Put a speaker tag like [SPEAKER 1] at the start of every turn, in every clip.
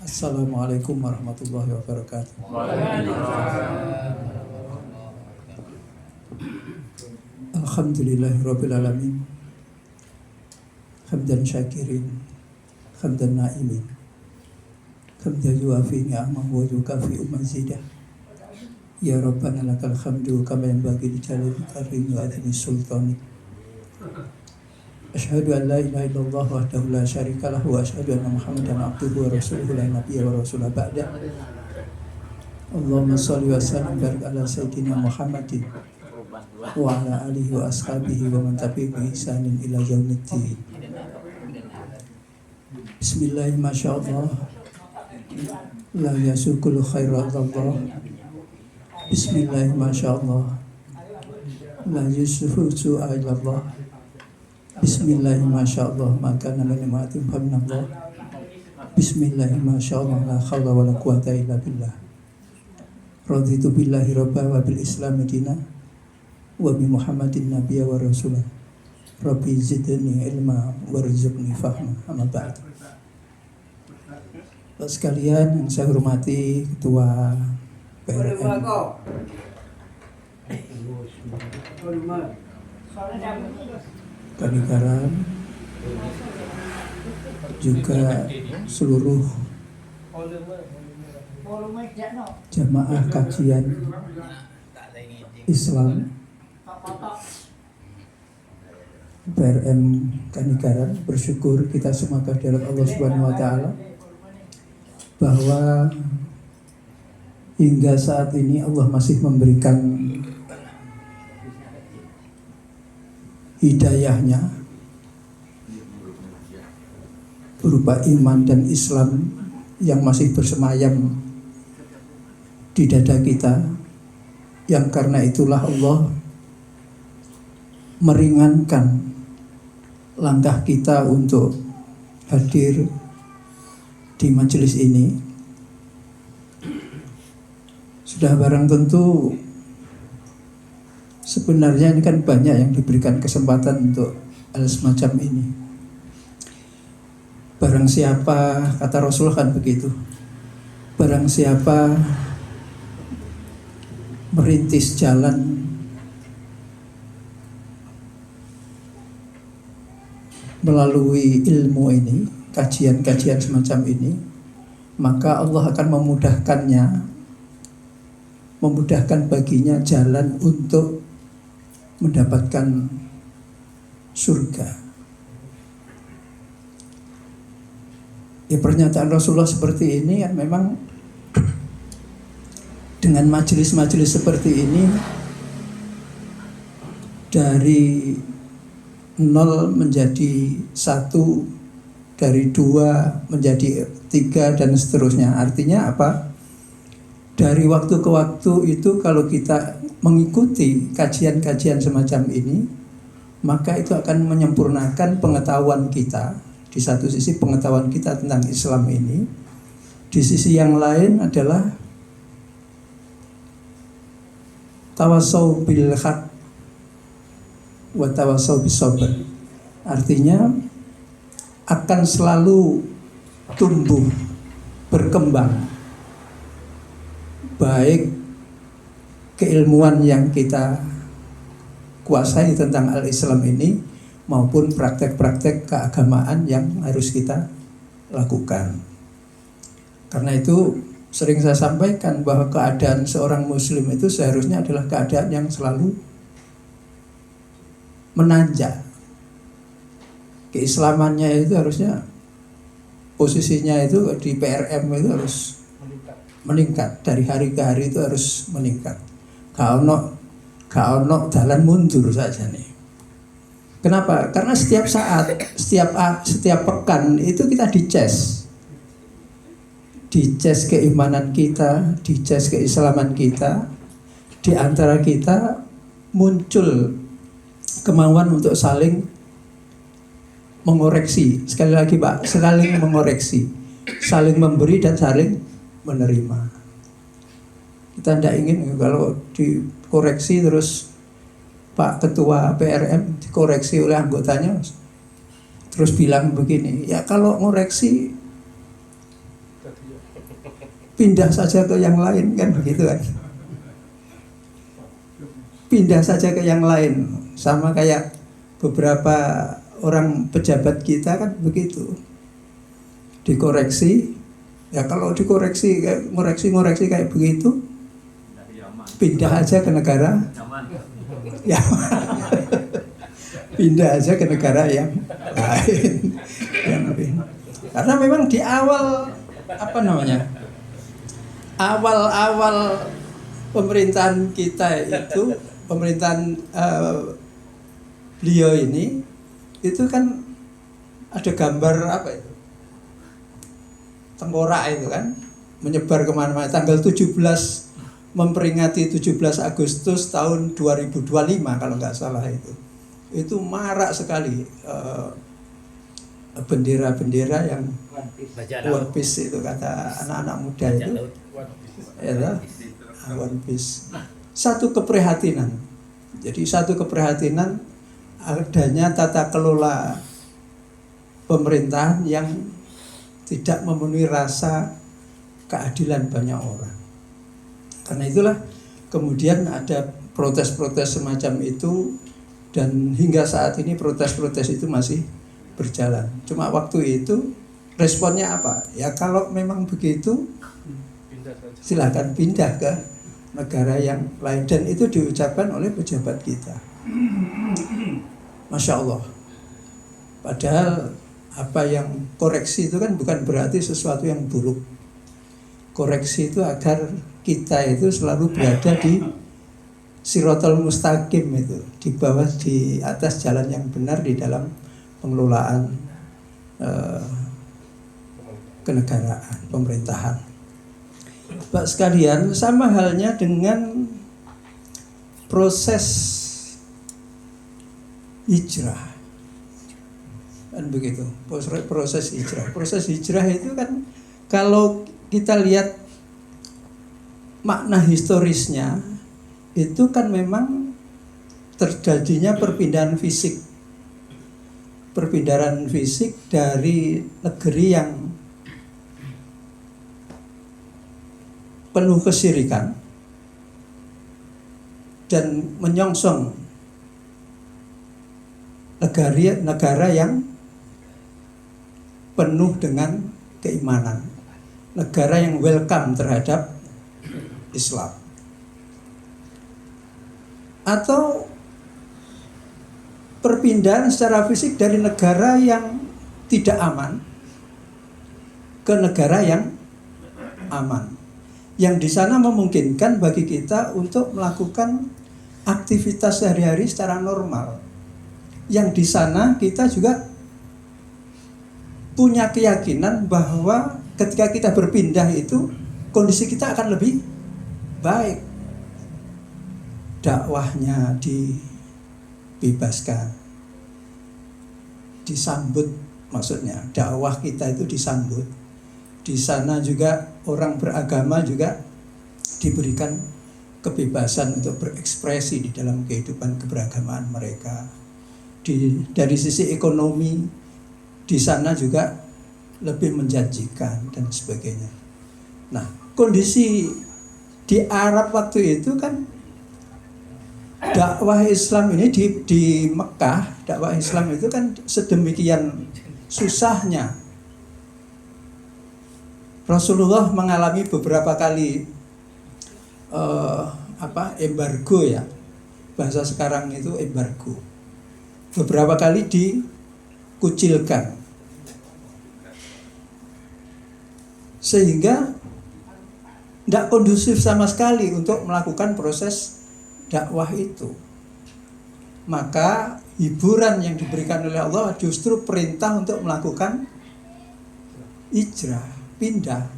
[SPEAKER 1] Assalamualaikum warahmatullahi wabarakatuh. Alhamdulillahirabbil alamin. Hamdan syakirin, hamdan na'imin. Hamdan yuafi ni'amahu wa yukafi'u mazidah. Ya Rabbana lakal hamdu kama yanbaghi li jalali karimi wa adhimi sultani. Asyhadu an la ilaha illallah wahdahu la syarika lahu wa asyhadu anna Muhammadan abduhu wa rasuluhu la nabiyya wa rasula ba'da. Allahumma shalli wa sallim barik ala sayyidina Muhammadin wa ala alihi wa ashabihi wa man tabi'ahum bi ihsanin ila yaumiddin. Bismillah masyaallah. La yasukul khairat Allah. Bismillah masyaallah. La yusufu su'a ilallah. Bismillah masyaallah maka namanya ma'atim faminallah. Bismillah masyaallah la khawla wa la quwata illa billah. Raditu billahi rabba wa bil islami dina wa bi muhammadin nabiyya wa rasulah. Rabbi zidni ilma warzuqni fahma. Amma ba'd. Bapak sekalian yang saya hormati Ketua PRM Kanikaran, juga seluruh jamaah kajian Islam PRM Kanikaran, bersyukur kita semua kehadirat Allah Subhanahu wa taala bahwa hingga saat ini Allah masih memberikan hidayahnya berupa iman dan Islam yang masih bersemayam di dada kita, yang karena itulah Allah meringankan langkah kita untuk hadir di majelis ini. Sudah barang tentu sebenarnya ini kan banyak yang diberikan kesempatan untuk hal semacam ini. Barang siapa, kata Rasul kan begitu, barang siapa merintis jalan melalui ilmu ini, kajian-kajian semacam ini, maka Allah akan memudahkan baginya jalan untuk mendapatkan surga. Ya, pernyataan Rasulullah seperti ini ya, memang dengan majelis-majelis seperti ini dari 0 menjadi 1, dari 2 menjadi 3 dan seterusnya. Artinya apa? Dari waktu ke waktu itu kalau kita mengikuti kajian-kajian semacam ini, maka itu akan menyempurnakan pengetahuan kita. Di satu sisi pengetahuan kita tentang Islam ini, di sisi yang lain adalah tawassaw bil haq wa tawassaw bis sabr. Artinya akan selalu tumbuh, berkembang, baik keilmuan yang kita kuasai tentang al-Islam ini maupun praktek-praktek keagamaan yang harus kita lakukan. Karena itu sering saya sampaikan bahwa keadaan seorang muslim itu seharusnya adalah keadaan yang selalu menanjak. Keislamannya itu harusnya posisinya itu di PRM itu harus meningkat, dari hari ke hari itu harus meningkat. Kalau jalan mundur saja nih. Kenapa? Karena setiap saat, setiap pekan itu kita dices keimanan kita, dices keislaman kita. Di antara kita muncul kemauan untuk saling mengoreksi. Sekali lagi Pak, saling mengoreksi, saling memberi dan saling menerima. Kita tidak ingin kalau dikoreksi terus Pak Ketua PRM dikoreksi oleh anggotanya terus bilang begini, ya kalau ngoreksi pindah saja ke yang lain, kan begitu kan. Pindah saja ke yang lain, sama kayak beberapa orang pejabat kita kan begitu, dikoreksi ya, kalau dikoreksi kayak ngoreksi kayak begitu, pindah aja ke negara ya, pindah aja ke negara yang lain yang lebih. Karena memang di awal awal pemerintahan kita itu, pemerintahan beliau ini itu kan ada gambar tengkorak itu kan, menyebar kemana-mana. Tanggal 17 memperingati 17 Agustus tahun 2025 kalau nggak salah itu marak sekali bendera-bendera yang One Piece itu kata anak-anak muda itu ya, One Piece. Satu keprihatinan, jadi satu keprihatinan adanya tata kelola pemerintahan yang tidak memenuhi rasa keadilan banyak orang. Karena itulah kemudian ada protes-protes semacam itu, dan hingga saat ini protes-protes itu masih berjalan. Cuma waktu itu responnya apa? Ya kalau memang begitu silakan pindah ke negara yang lain, dan itu diucapkan oleh pejabat kita. Masya Allah. Padahal apa yang koreksi itu kan bukan berarti sesuatu yang buruk. Koreksi itu agar kita itu selalu berada di Siratal Mustaqim, itu di bawah, di atas jalan yang benar di dalam pengelolaan kenegaraan, pemerintahan. Bapak sekalian, sama halnya dengan proses hijrah, kan begitu. Proses hijrah itu kan kalau kita lihat makna historisnya, itu kan memang terjadinya perpindahan fisik dari negeri yang penuh kesyirikan dan menyongsong negara yang penuh dengan keimanan, negara yang welcome terhadap Islam. Atau perpindahan secara fisik dari negara yang tidak aman ke negara yang aman, yang di sana memungkinkan bagi kita untuk melakukan aktivitas sehari-hari secara normal. Yang di sana kita juga punya keyakinan bahwa ketika kita berpindah itu kondisi kita akan lebih baik. Dakwahnya dibebaskan, disambut, maksudnya dakwah kita itu disambut. Di sana juga orang beragama juga diberikan kebebasan untuk berekspresi di dalam kehidupan keberagamaan mereka. Dari sisi ekonomi di sana juga lebih menjanjikan dan sebagainya. Nah, kondisi di Arab waktu itu kan dakwah Islam ini di Mekah, dakwah Islam itu kan sedemikian susahnya. Rasulullah mengalami beberapa kali embargo, ya, bahasa sekarang itu embargo. Beberapa kali dikucilkan, sehingga tidak kondusif sama sekali untuk melakukan proses dakwah itu. Maka hiburan yang diberikan oleh Allah justru perintah untuk melakukan hijrah, pindah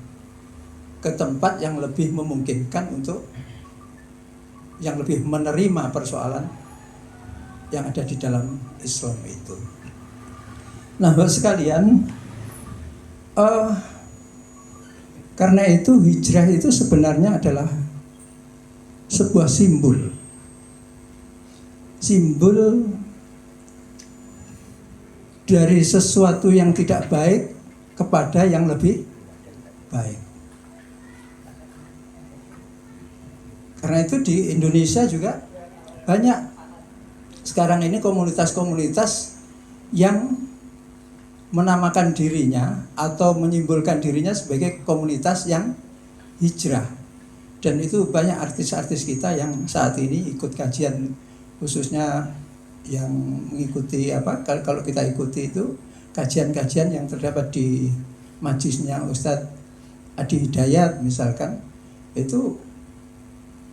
[SPEAKER 1] ke tempat yang lebih memungkinkan, untuk yang lebih menerima persoalan yang ada di dalam Islam itu. Nah, Bapak sekalian, karena itu hijrah itu sebenarnya adalah sebuah simbol dari sesuatu yang tidak baik kepada yang lebih baik. Karena itu di Indonesia juga banyak sekarang ini komunitas-komunitas yang menamakan dirinya atau menyimbolkan dirinya sebagai komunitas yang hijrah. Dan itu banyak artis-artis kita yang saat ini ikut kajian, khususnya yang mengikuti kalau kita ikuti itu kajian-kajian yang terdapat di majlisnya Ustadz Adi Hidayat misalkan, itu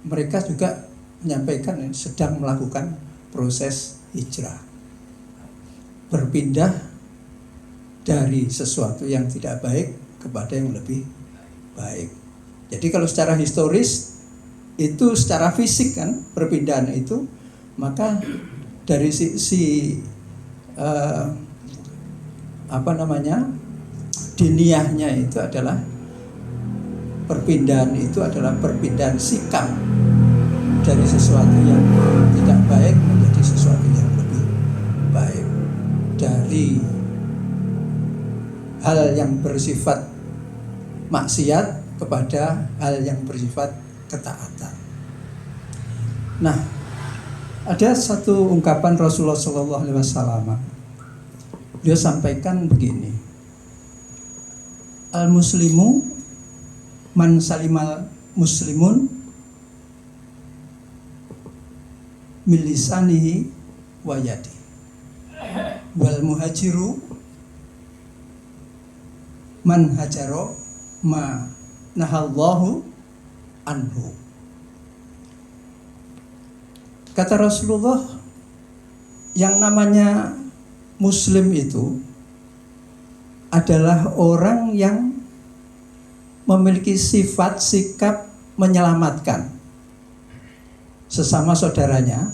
[SPEAKER 1] mereka juga menyampaikan sedang melakukan proses hijrah, berpindah dari sesuatu yang tidak baik kepada yang lebih baik. Jadi kalau secara historis itu secara fisik kan perpindahan itu, maka dari sisi diniyahnya itu adalah perpindahan sikap dari sesuatu yang tidak baik menjadi sesuatu yang lebih baik, dari hal yang bersifat maksiat kepada hal yang bersifat ketaatan. Nah, ada satu ungkapan Rasulullah SAW. Dia sampaikan begini: al-muslimu man salimal muslimun min lisanihi wa yadi, wal muhajiru man hajaro ma nahallahu anhu. Kata Rasulullah, yang namanya muslim itu adalah orang yang memiliki sifat sikap menyelamatkan sesama saudaranya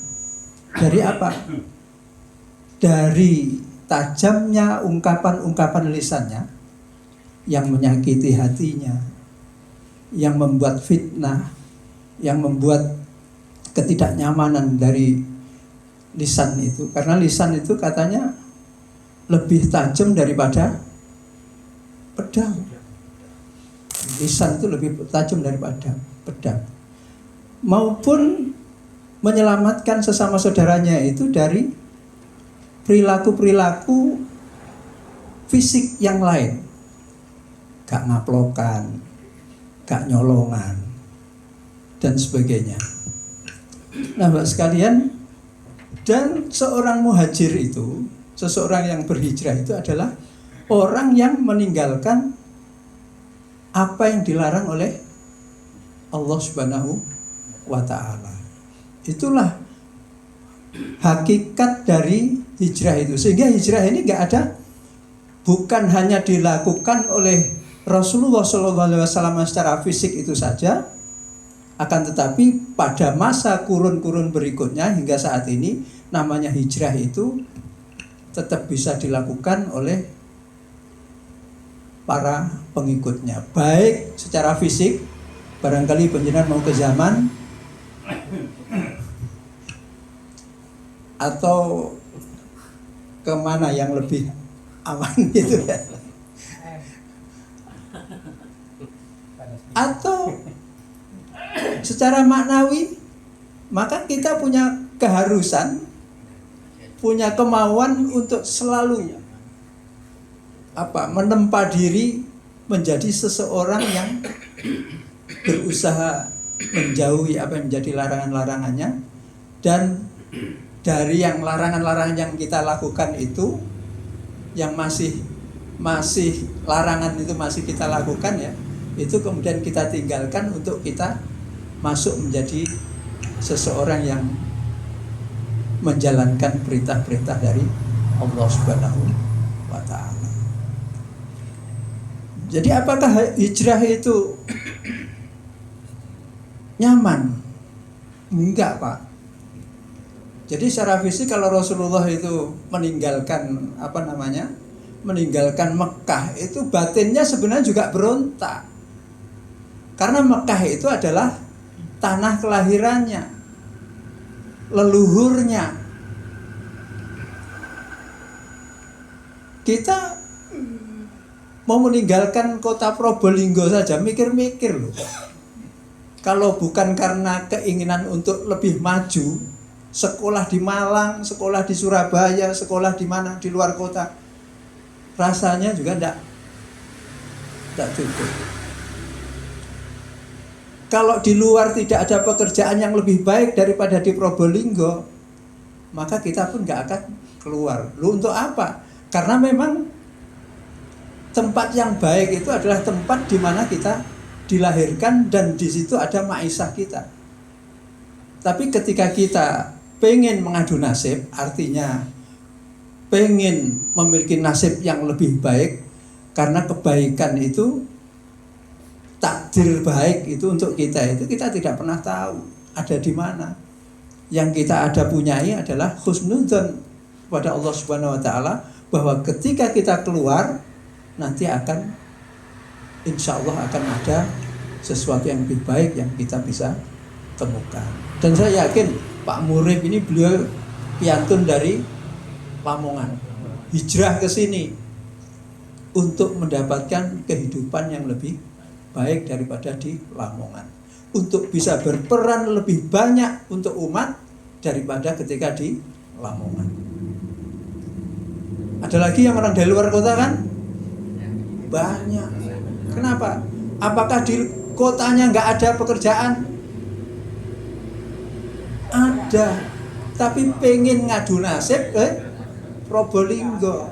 [SPEAKER 1] dari apa? Dari tajamnya ungkapan-ungkapan lisannya yang menyakiti hatinya, yang membuat fitnah, yang membuat ketidaknyamanan dari lisan itu. Karena lisan itu katanya lebih tajam daripada pedang. Lisan itu lebih tajam daripada pedang. Maupun menyelamatkan sesama saudaranya itu dari perilaku-perilaku fisik yang lain. Gak ngaplokan, gak nyolongan, dan sebagainya. Nah, Mbak sekalian, dan seorang muhajir itu, seseorang yang berhijrah itu adalah orang yang meninggalkan apa yang dilarang oleh Allah Subhanahu wa ta'ala. Itulah hakikat dari hijrah itu. Sehingga hijrah ini bukan hanya dilakukan oleh Rasulullah SAW secara fisik itu saja, akan tetapi pada masa kurun-kurun berikutnya hingga saat ini, namanya hijrah itu tetap bisa dilakukan oleh para pengikutnya, baik secara fisik, barangkali panjenengan mau ke zaman atau kemana yang lebih aman gitu ya, atau secara maknawi, maka kita punya keharusan, punya kemauan untuk selalu menempa diri menjadi seseorang yang berusaha menjauhi apa yang menjadi larangan-larangannya, dan dari yang larangan-larangan yang kita lakukan itu, yang masih larangan itu masih kita lakukan ya, itu kemudian kita tinggalkan untuk kita masuk menjadi seseorang yang menjalankan perintah-perintah dari Allah Subhanahu wa ta'ala. Jadi apakah hijrah itu nyaman? Enggak, Pak. Jadi secara fisik kalau Rasulullah itu meninggalkan meninggalkan Mekah, itu batinnya sebenarnya juga berontak. Karena Mekah itu adalah tanah kelahirannya, leluhurnya. Kita mau meninggalkan kota Probolinggo saja mikir-mikir loh. Kalau bukan karena keinginan untuk lebih maju, sekolah di Malang, sekolah di Surabaya, sekolah di mana, di luar kota, rasanya juga tidak cukup. Kalau di luar tidak ada pekerjaan yang lebih baik daripada di Probolinggo, maka kita pun nggak akan keluar. Lu untuk apa? Karena memang tempat yang baik itu adalah tempat di mana kita dilahirkan dan di situ ada maisha kita. Tapi ketika kita pengen mengadu nasib, artinya pengen memiliki nasib yang lebih baik, karena kebaikan itu, takdir baik itu untuk kita itu kita tidak pernah tahu ada di mana. Yang kita ada punyai adalah husnudzon pada Allah Subhanahu wa taala, bahwa ketika kita keluar nanti akan insya Allah akan ada sesuatu yang lebih baik yang kita bisa temukan. Dan saya yakin Pak Murib ini beliau piantun dari Lamongan, hijrah ke sini untuk mendapatkan kehidupan yang lebih baik daripada di Lamongan, untuk bisa berperan lebih banyak untuk umat daripada ketika di Lamongan. Ada lagi yang orang dari luar kota kan? Banyak. Kenapa? Apakah di kotanya nggak ada pekerjaan? Ada. Tapi pengen ngadu nasib ke Probolinggo.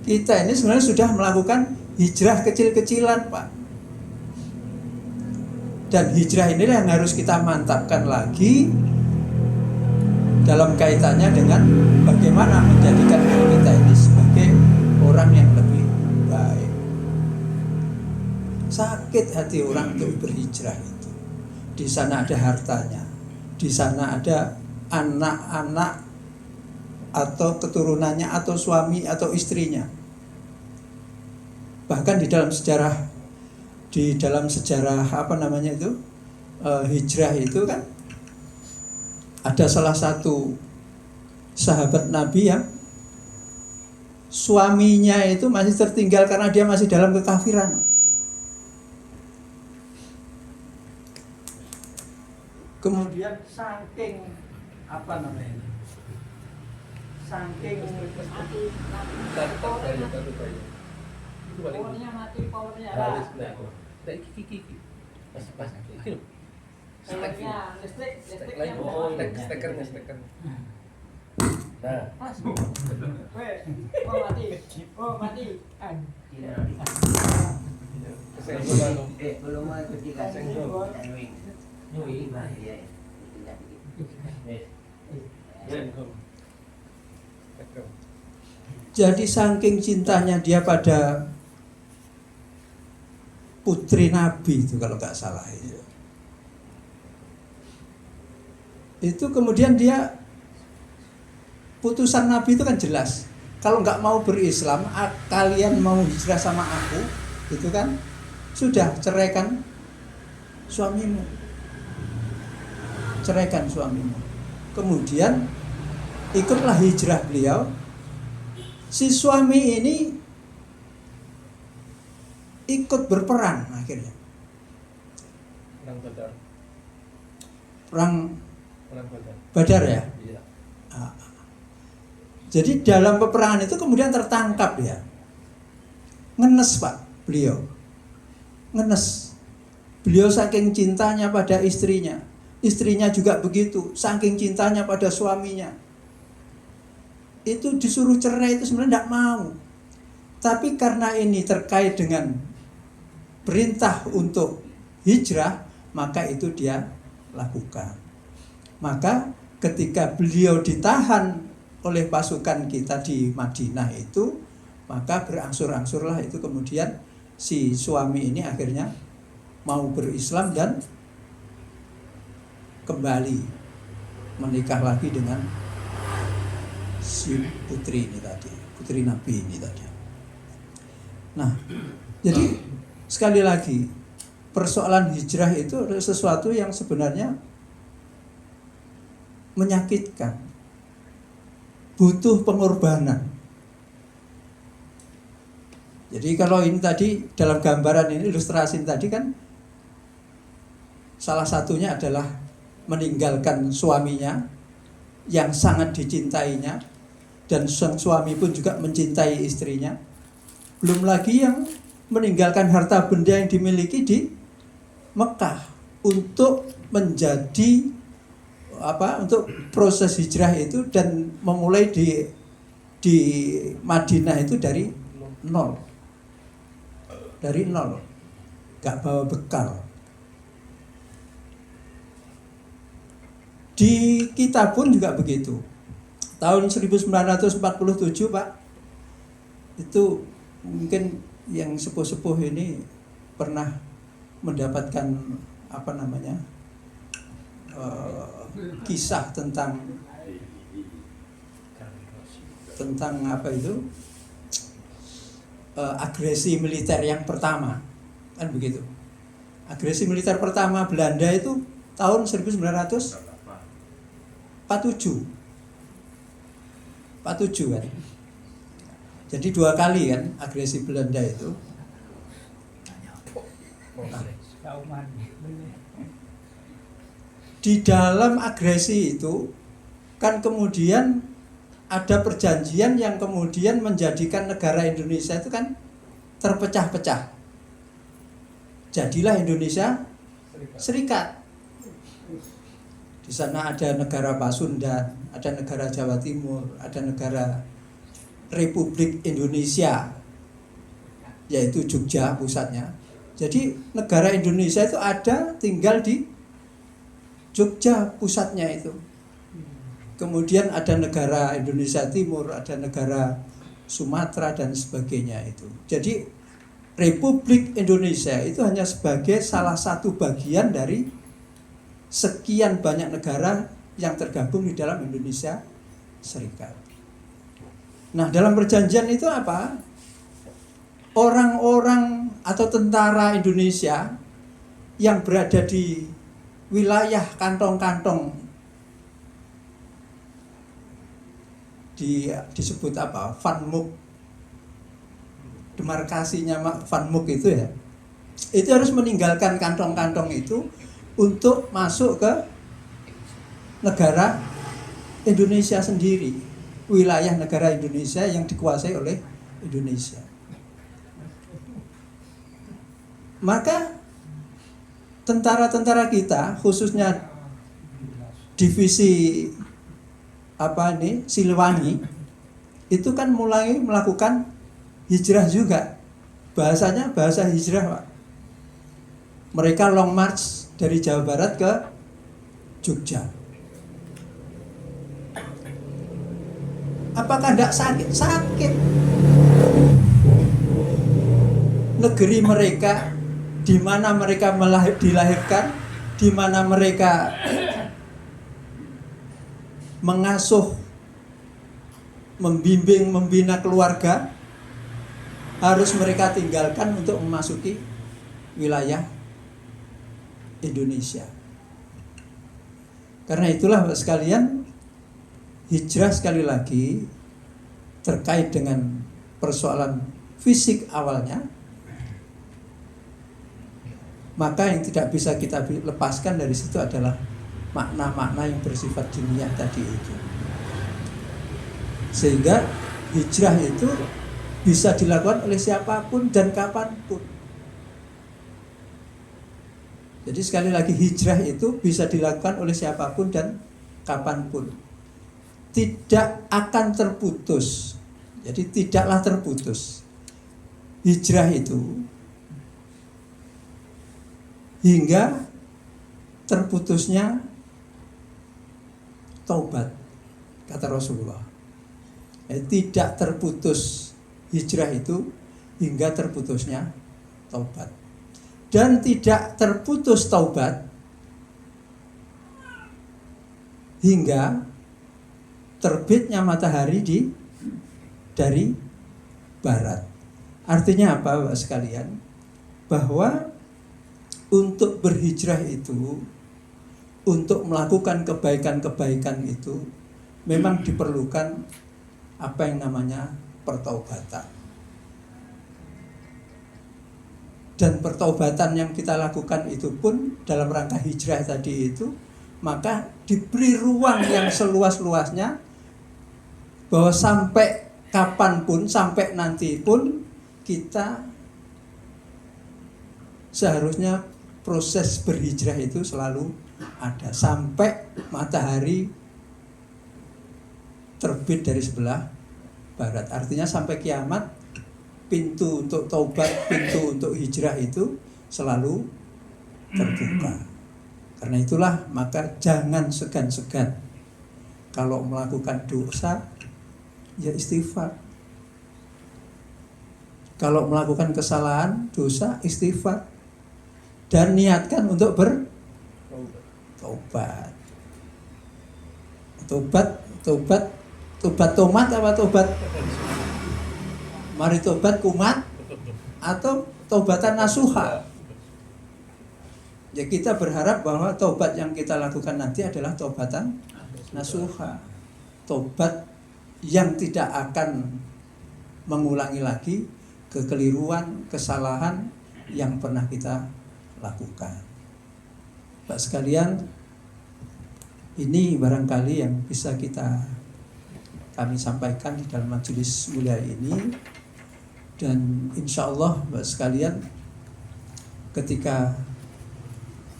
[SPEAKER 1] Kita ini sebenarnya sudah melakukan hijrah kecil-kecilan, Pak. Dan hijrah inilah yang harus kita mantapkan lagi dalam kaitannya dengan bagaimana menjadikan diri kita ini sebagai orang yang lebih baik. Sakit hati orang untuk berhijrah itu. Di sana ada hartanya, di sana ada anak-anak atau keturunannya atau suami atau istrinya. Bahkan di dalam sejarah apa namanya itu hijrah itu kan ada salah satu sahabat Nabi yang suaminya itu masih tertinggal karena dia masih dalam kekafiran. Kemudian saking apa namanya? Saking powernya mati, powernya ada. Steker. Nah, oh mati. Belum mau ketika jadi saking cintanya dia pada putri Nabi itu kalau nggak salah itu kemudian dia putusan Nabi itu kan jelas, kalau nggak mau berislam, kalian mau hijrah sama aku, itu kan sudah ceraikan suamimu. Kemudian ikutlah hijrah beliau. Si suami ini ikut berperang akhirnya. Perang Badar ya. Iya. Jadi dalam peperangan itu kemudian tertangkap ya. Ngenes Pak beliau. Ngenes. Beliau saking cintanya pada istrinya. Istrinya juga begitu, saking cintanya pada suaminya. Itu disuruh cerai itu sebenarnya tidak mau. Tapi karena ini terkait dengan perintah untuk hijrah, maka itu dia lakukan. Maka ketika beliau ditahan oleh pasukan kita di Madinah itu, maka berangsur-angsurlah itu kemudian si suami ini akhirnya mau berislam dan kembali menikah lagi dengan si putri ini tadi, putri Nabi ini tadi. Nah, jadi sekali lagi persoalan hijrah itu adalah sesuatu yang sebenarnya menyakitkan, butuh pengorbanan. Jadi kalau ini tadi dalam gambaran ini ilustrasi tadi kan Salah satunya adalah meninggalkan suaminya yang sangat dicintainya, dan sang suami pun juga mencintai istrinya. Belum lagi yang meninggalkan harta benda yang dimiliki di Mekah untuk menjadi untuk proses hijrah itu, dan memulai di Madinah itu dari nol, gak bawa bekal. Di kita pun juga begitu. Tahun 1947 Pak, itu mungkin yang sepuh-sepuh ini pernah mendapatkan kisah tentang agresi militer yang pertama, kan begitu. Agresi militer pertama Belanda itu tahun 1947 kan. Jadi 2 kali kan agresi Belanda itu. Nah, di dalam agresi itu kan kemudian ada perjanjian yang kemudian menjadikan negara Indonesia itu kan terpecah-pecah. Jadilah Indonesia Serikat. Di sana ada negara Pasundan, ada negara Jawa Timur, ada negara Republik Indonesia, yaitu Jogja pusatnya. Jadi negara Indonesia itu ada tinggal di Jogja pusatnya itu. Kemudian ada negara Indonesia Timur, ada negara Sumatera dan sebagainya itu. Jadi Republik Indonesia itu hanya sebagai salah satu bagian dari sekian banyak negara yang tergabung di dalam Indonesia Serikat. Nah, dalam perjanjian itu apa? Orang-orang atau tentara Indonesia yang berada di wilayah kantong-kantong disebut Van Mook, demarkasinya Van Mook itu ya, itu harus meninggalkan kantong-kantong itu untuk masuk ke negara Indonesia sendiri, wilayah negara Indonesia yang dikuasai oleh Indonesia. Maka tentara-tentara kita, khususnya divisi Siliwangi, itu kan mulai melakukan hijrah juga. Bahasanya bahasa hijrah, Pak. Mereka long march dari Jawa Barat ke Jogja. Apakah tidak sakit? Sakit. Negeri mereka, di mana mereka dilahirkan, di mana mereka mengasuh, membimbing, membina keluarga, harus mereka tinggalkan untuk memasuki wilayah Indonesia. Karena itulah sekalian, hijrah sekali lagi terkait dengan persoalan fisik awalnya, maka yang tidak bisa kita lepaskan dari situ adalah makna-makna yang bersifat dunia tadi itu. Sehingga hijrah itu bisa dilakukan oleh siapapun dan kapanpun. Jadi sekali lagi, hijrah itu bisa dilakukan oleh siapapun dan kapanpun. Tidak akan terputus. Jadi tidaklah terputus hijrah itu hingga terputusnya taubat, kata Rasulullah. Tidak terputus hijrah itu hingga terputusnya taubat. Dan tidak terputus taubat hingga terbitnya matahari dari barat. Artinya apa, Bapak sekalian? Bahwa untuk berhijrah itu, untuk melakukan kebaikan-kebaikan itu, memang diperlukan apa yang namanya pertaubatan. dan pertobatan yang kita lakukan itu pun dalam rangka hijrah tadi itu, maka diberi ruang yang seluas-luasnya bahwa sampai kapanpun, sampai nanti pun kita seharusnya proses berhijrah itu selalu ada sampai matahari terbit dari sebelah barat. Artinya sampai kiamat, pintu untuk taubat, pintu untuk hijrah itu selalu terbuka. Karena itulah maka jangan segan-segan kalau melakukan dosa, ya istighfar. Kalau melakukan kesalahan, dosa, istighfar. Dan niatkan untuk bertobat. Tobat tomat apa tobat? Mari tobat kumat atau tobatan nasuha. Ya kita berharap bahwa tobat yang kita lakukan nanti adalah tobatan nasuha. Tobat yang tidak akan mengulangi lagi kekeliruan, kesalahan yang pernah kita lakukan. Pak sekalian, ini barangkali yang bisa kami sampaikan di dalam majelis mulia ini. Dan insya Allah Pak sekalian, ketika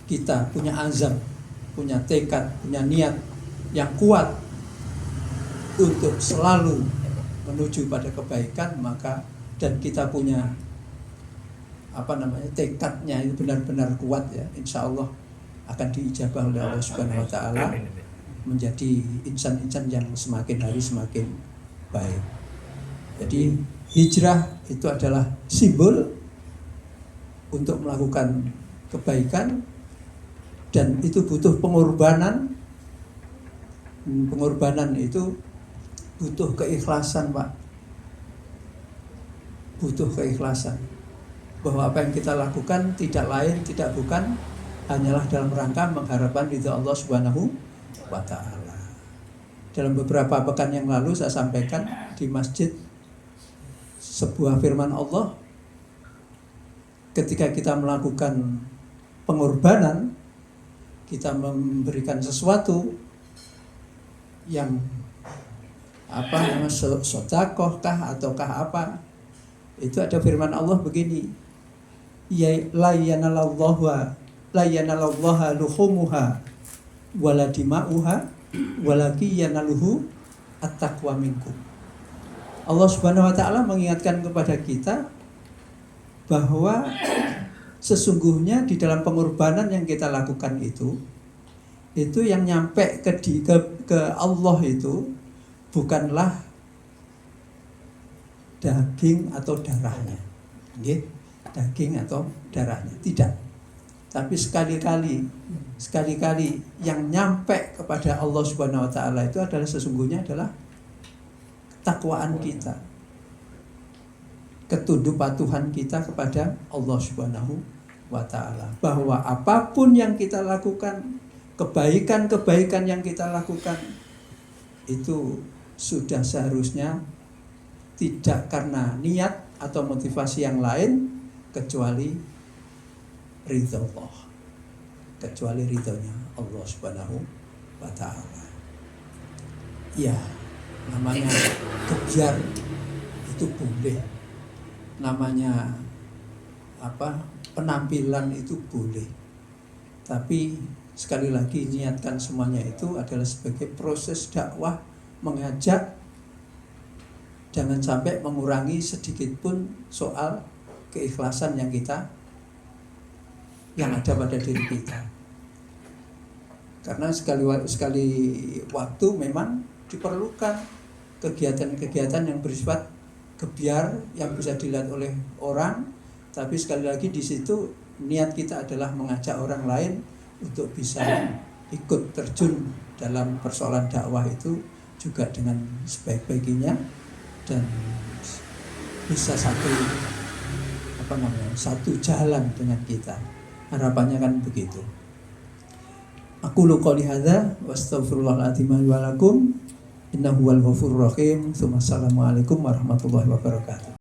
[SPEAKER 1] kita punya azam, punya tekad, punya niat yang kuat untuk selalu menuju pada kebaikan, maka dan kita punya tekadnya itu benar-benar kuat, ya insya Allah akan diijabah oleh Allah Subhanahu Wa Taala menjadi insan-insan yang semakin hari semakin baik. Jadi hijrah itu adalah simbol untuk melakukan kebaikan, dan itu butuh pengorbanan. Pengorbanan itu butuh keikhlasan, Pak. Butuh keikhlasan bahwa apa yang kita lakukan tidak lain, tidak bukan hanyalah dalam rangka mengharapkan ridha Allah Subhanahu Wa Ta'ala. Dalam beberapa pekan yang lalu saya sampaikan di masjid sebuah firman Allah, ketika kita melakukan pengorbanan, kita memberikan sesuatu yang sedekah kah ataukah apa, itu ada firman Allah begini, ya la yanalallaha luhumuha wala dima'uha walaki yanaluhu at-taqwa minkum. Allah Subhanahu Wa Ta'ala mengingatkan kepada kita bahwa sesungguhnya di dalam pengorbanan yang kita lakukan itu yang nyampe ke Allah itu bukanlah daging atau darahnya, daging atau darahnya, tidak. Tapi sekali-kali yang nyampe kepada Allah Subhanahu Wa Ta'ala itu adalah sesungguhnya adalah ketakwaan kita, ketunduk patuhan kita kepada Allah Subhanahu Wa Ta'ala, bahwa apapun yang kita lakukan, kebaikan-kebaikan yang kita lakukan itu sudah seharusnya tidak karena niat atau motivasi yang lain kecuali ridha Allah, kecuali ridhonya Allah Subhanahu Wa Ta'ala. Ya, namanya kebiar itu boleh, namanya penampilan itu boleh, tapi sekali lagi niatkan semuanya itu adalah sebagai proses dakwah, mengajak, jangan sampai mengurangi sedikit pun soal keikhlasan yang ada pada diri kita. Karena sekali waktu memang diperlukan kegiatan-kegiatan yang bersifat gebiar yang bisa dilihat oleh orang, tapi sekali lagi di situ niat kita adalah mengajak orang lain untuk bisa ikut terjun dalam persoalan dakwah itu juga dengan sebaik-baiknya dan bisa satu jalan dengan kita. Harapannya kan begitu. Aqulu qouli hadza wa astaghfirullahaladzim wa lakum innahu huwal ghafurur rahim. Assalamualaikum warahmatullahi wabarakatuh.